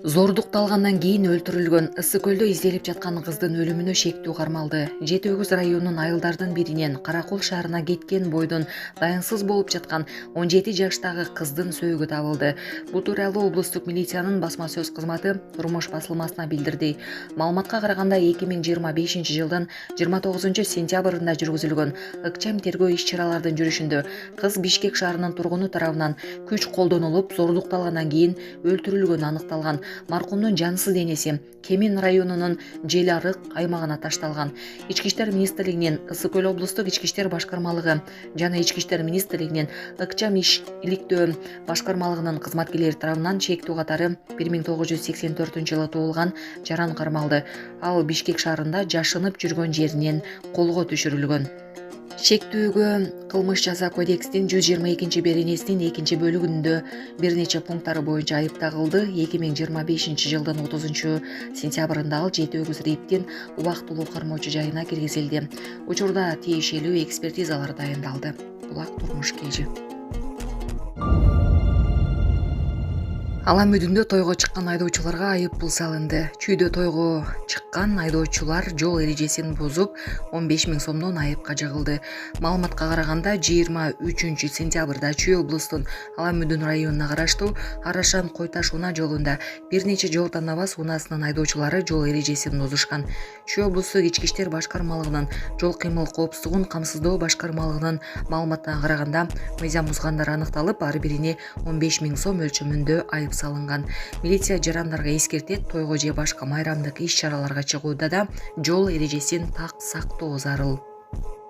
Зордукталгандан кийин өлтүрүлгөн Ысык-Көлдө изделип жаткан кыздын өлүмүнө шектүү кармалды. Жети өгүз районунун айылдардын биринен Каракол шаарына кеткен бойдон дайынсыз болуп жаткан 17 жаштагы кыздын сөөгү табылды. Бул тууралуу облустук милициянын басма сөз кызматы Турмуш басылмасына билдирди. Маалыматка караганда 2025 жылдын 29 сентябрында жүргүзүлгөн ыкчам тергөө иш-чаралардын жүрүшүндө кыз Бишкек шаарынын тургуну тарабынан күч колдонулуп, зордукталгандан кийин өлтүрүлгөнү аныкталган. Маркумдун жансыз денеси Кемин районунун Желарык аймагына ташталган. Ички иштер министрлигинин Ысык-Көл облустук ички иштер башкармалыгы жана ички иштер министрлигинин ыкчам иш иликтөө башкармалыгынын кызматкерлери тарабынан шектүү катары 1984 туулган жаран кармалды. Ал Бишкек шаарында жашынып жүргөн жеринен колго түшүрүлгөн. Шектүүгө кылмыш жаза кодекстин 122 беренесинин 2 бөлүгүндө бир нече пункттары боюнча айып тагылды. 2025 жылдын 30 сентябрында ал жети өгүз риптин убактылуу кармоочу жайына киргизилди. Учурда тиешелүү экспертизалар дайындалды. Булак турмуш кежи. Ала Мүдүндө тойго чыккан айдоочуларга айып пул салынды. Чүйдө тойго чыккан айдоочулар жол эрежесин бузуп 15 000 сомдон айыпка жыгылды. Маалыматка караганда 23 сентябрда Чүй облустун Ала Мүдүн районуна караштуу Арашан Койташ унаа жолунда бир нече жол танабас унаасынын айдоочулары жол эрежесин бузушкан. Чүй облустук ички иштер башкармалыгынын жол кыймыл коопсуздугун камсыздоо башкармалыгынын маалыматына караганда мыйзам бузгандар аныкталып, ар бирине 15 000 сом өлчөмүндө айып салынган. Милиция жарандарга эскертет, тойго же башка майрамдык иш-чараларга чыгууда да жол эрежесин так сактоо зарыл.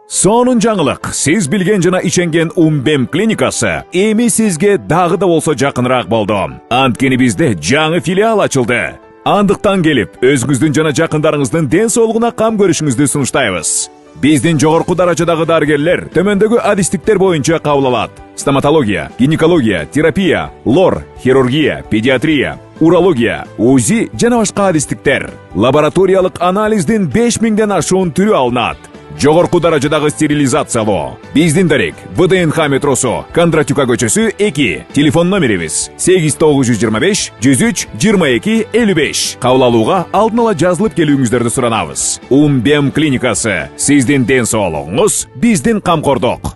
Сонун жаңылык. Сиз билген жана ишенген Умбем клиникасы эми сизге дагы да болсо жакыныраак болду. Анткени бизде жаңы филиал ачылды. Андыктан келип, өзүңүздүн жана жакындарыңыздын ден соолугуна кам көрүшүңүздү сунуштайбыз. Биздин жогорку даражадагы дарыгерлер төмөндөгү адистиктер боюнча кабыл алат: стоматология, гинекология, терапия, лор, хирургия, педиатрия, урология, УЗИ жана башка адистиктер. Лабораториялык анализдин 5000ден ашуун түрү алынат. Жогорку даражадагы стерилизациялоо. Биздин дарек ВДНХ метросу, Кондратюка көчөсү 2. Телефон номерибиз 8925 103 22 55. Кабыл алууга алдын ала жазылып келүүңүздөрдү суранабыз. Умбем клиникасы. Сиздин ден соолугуңуз, биздин камкордук.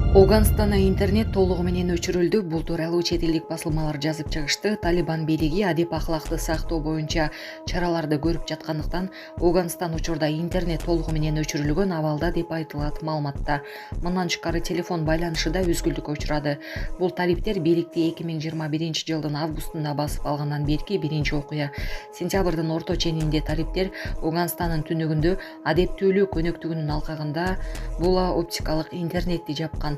Ауганстанда интернет толугу менен өчүрүлдү. Бул тууралуу чет элдик басылмалар жазып чыгышты. Талибан бийлиги адеп акылакты сактоо боюнча чараларды көрүп жаткандыктан Ауганстан учурда интернет толугу менен өчүрүлгөн абалда деп айтылат маалыматта. Мындан тышкары телефон байланышы да үзгүлтүккө учурады. Бул талиптер бийликти 2021 жылдын августунда басып алгандан берки биринчи окуя. Сентябрдын орто ченинде талиптер Ауганстандын түнүгүндө адептүүлүү көнөктүгүнүн алкагында була оптикалык интернетти жапкан.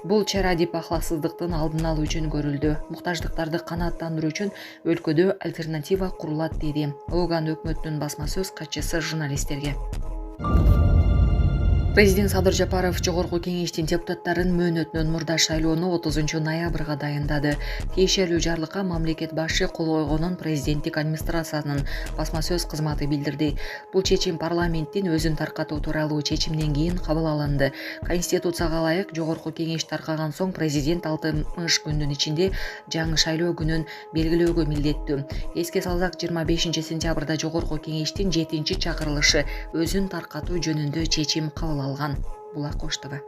Бул чара адеп акылаксыздыктын алдын алуу үчүн көрүлдү. Муктаждыктарды канааттандыруу үчүн өлкөдө альтернатива курулат, деди Ауган өкмөтүнүн басма сөз катчысы журналисттерге. Президент Садыр Жапаров жогорку кеңештин депутаттарын мөөнөтүнөн мурда шайлоону 30 ноябрга дайындады. Тиешелүү жарлыкка мамлекет башы кол койгонун президенттик администрациянын басма сөз кызматы билдирди. Бул чечим парламенттин өзүн таркатуу тууралуу чечимден кийин кабыл алынды. Конституцияга ылайык жогорку кеңеш таркаган соң президент 60 күндүн ичинде жаңы шайлоо күнүн белгилөөгө милдеттүү. Эске салсак, 25 сентябрда жогорку кеңештин 7-чакырылышы өзүн таркатуу жөнүндө чечим кабыл алган. Булак Коштова.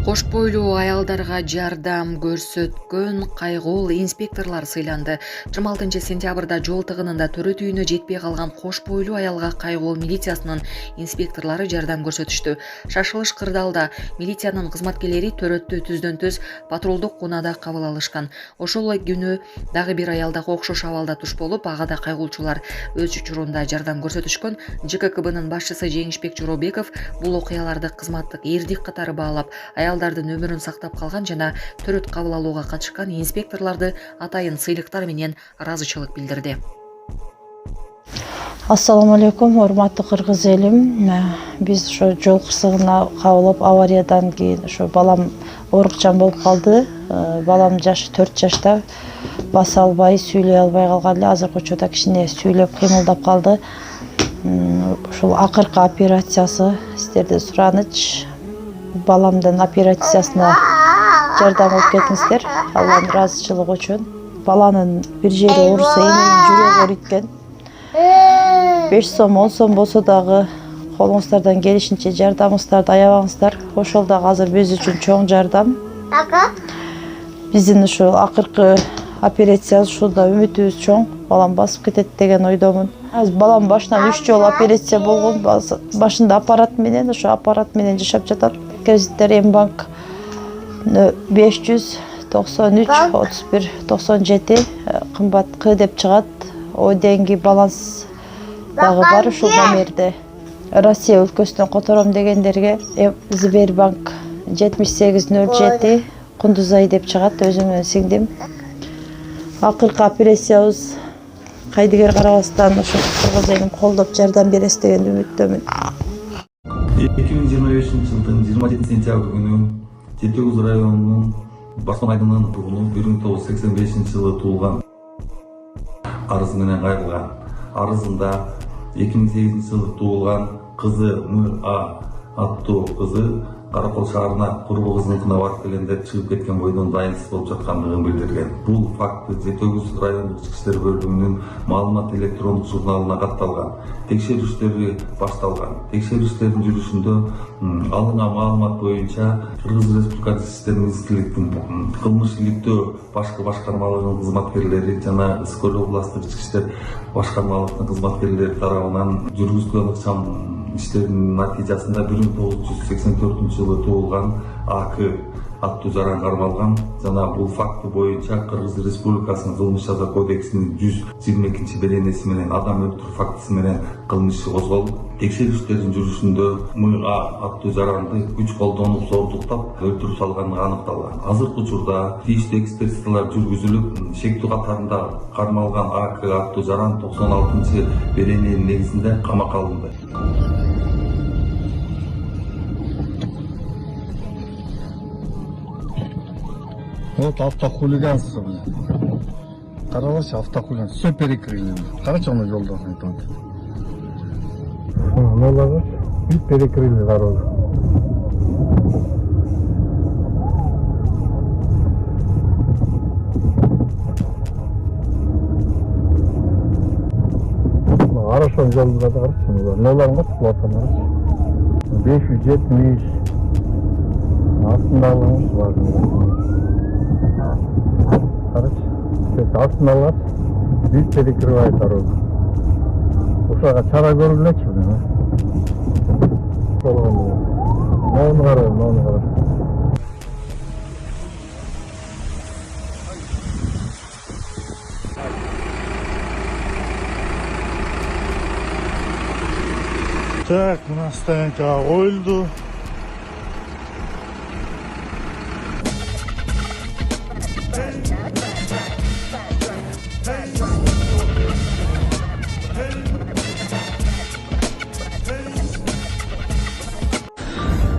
Кош бойлуу аялдарга жардам көрсөткөн кайгуул инспекторлор сыйланды. 26 сентябрда жол тыгынында төрөт үйүнө жетпей калган кош бойлуу аялга кайгуул милициясынын инспекторлору жардам көрсөтүштү. Шашылыш кырдаалда милициянын кызматкерлери төрөттү түздөн-түз патрулдук унаада кабыл алышкан. Ошол күнү дагы бир аялда окшош абалда туш болуп, ага да кайгуулчулар өз учурунда жардам көрсөтүшкөн. ЖККБнын башчысы Жеңишбек Жоробеков бул окуяларды кызматтык эрдик катары баалап, аялдардын өмүрүн сактап калган жана төрөт кабыл алууга катышкан инспекторлорду атайын сыйлыктар менен ыраазычылык билдирди. Ассаламу алейкум, урматтуу кыргыз элим. Биз ошо жол кырсыгына кабылып, авариядан кийин ошо балам оорукчан болуп калды. Балам жашы 4 жашта, баса албай, сүйлөй албай калган эле. Азыркы учурда кичине сүйлөп кыймылдап калды. Ушул акыркы операциясы сиздерден сураныч. Баламдын операциясына жардам алып келдиңиздер. Алланын ыраазычылыгы үчүн. баланын бир жери ооруса эненин жүрөгү ооруйт экен. 5 сом 10 сом болсо дагы колуңуздардан келишинче жардамыңыздарды аябаңыздар. Ошол дагы азыр биз үчүн чоң жардам. Биздин ушул акыркы операциябыз ушулда үмүтүбүз чоң. Балам басып кетет деген ойдомун. Азыр балам башынан 3 жолу операция болгон. Башында аппарат менен, ошо аппарат менен жашап жатат. Кредиттер Мбанк 593 31 97 кымбат К деп чыгат. Деньги баланс дагы бар ушул номерде. Россия өлкөсүнөн котором дегендерге Сбербанк 7807 Кундузай деп чыгат, өзүм менен сиңдим. Акыркы операциябыз кайдыгер карабастан ошо кыргыз элин колдоп жардам бересиз деген үмүттөмүн. 2025 жылдын 27 сентябрь күнү Жети Өгүз районунун Баскон айылынын тургуну 1985 жылы туулган арыз менен кайрылган. Арызында 2008 жылы туулган кызы М.А. аттуу кызы Каракол шаарына курбу кызыныкына барып келгенде чыгып кеткен бойдон дайынсыз болуп жаткандыгын билдирген. Бул факты Жети Өгүз райондук ички иштер бөлүмүнүн маалымат электрондук журналына катталган. Текшерүүштөр башталган. Текшерүүштердин жүрүшүндө алынган маалымат боюнча Кыргыз Республикасы Ички министрликтин кылмыш иликтөө башкы башкармалыгынын кызматкерлери жана Ысык-Көл областтык ички иштер башкармалыгынын кызматкерлери тарабынан жүргүзүлгөн ыкчам иштердин натыйжасында 1984 жылы туулган АК аттуу жаран кармалган жана бул факты боюнча Кыргыз Республикасынын кылмыш жаза кодексинин 122 беренеси менен адам өлтүрүү фактысы менен кылмыш иши козголуп, текшерүүштердин жүрүшүндө М.А. аттуу жаранды күч колдонуп зордуктап өлтүрүп салганы аныкталган. Азыркы учурда тийиштүү экспертизалар жүргүзүлүп, шектүү катарында кармалган АК аттуу жаран 96 берененин негизинде камакка алынды. Вот автохулиганство, блин. Каралашы, автохулиганство. Все перекрыли. Карачы оны жолдан айтады. Налага и перекрыли дорогу. Хорошо, жолда да карачы. Наларга платаны. 570 астындагылар бар. Астын алат, биз перекрывает дорогу. Ушага чара көрүлөчү. Моуну карайм. Так, мына стоянкага коюлду.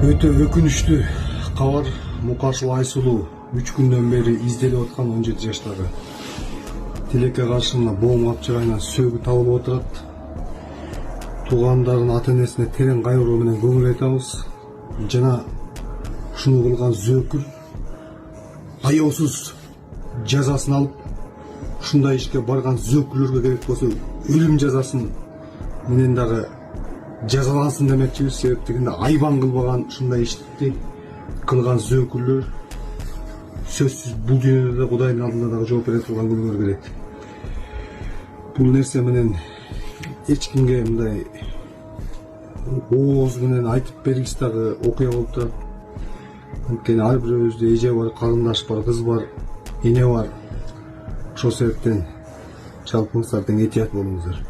Өтө өкүнүчтүү кабар. Мукашыл Айсулуу 3 күндөн бери изделип аткан 17 жаштагы тилекке каршылыгына боом капчыгайынан сөөгү табылып отурат. Туугандарынын ата энесине терең кайгыруу менен көңүл айтабыз. Жана ушуну кылган зөөкүл аяосуз жазасын алып, ушундай ишке барган зөөкүлөргө керек болсо өлүм жазасын менен дагы жазалансын демекчибиз. Себеп дегенде айбан кылбаган ушундай ишти кылган зөөкүлдөр сөзсүз бул дүйнөдө да Кудайдын алдында дагы жооп бере турган күнүңөр келет. Бул нерсе менен эч кимге мындай ооз менен айтып бергис дагы окуя болуп турат. Анткени ар бирөөбүздө эже бар, карындаш бар, кыз бар, эне бар. Ошол себептен жалпыңыздар тең этият болуңуздар.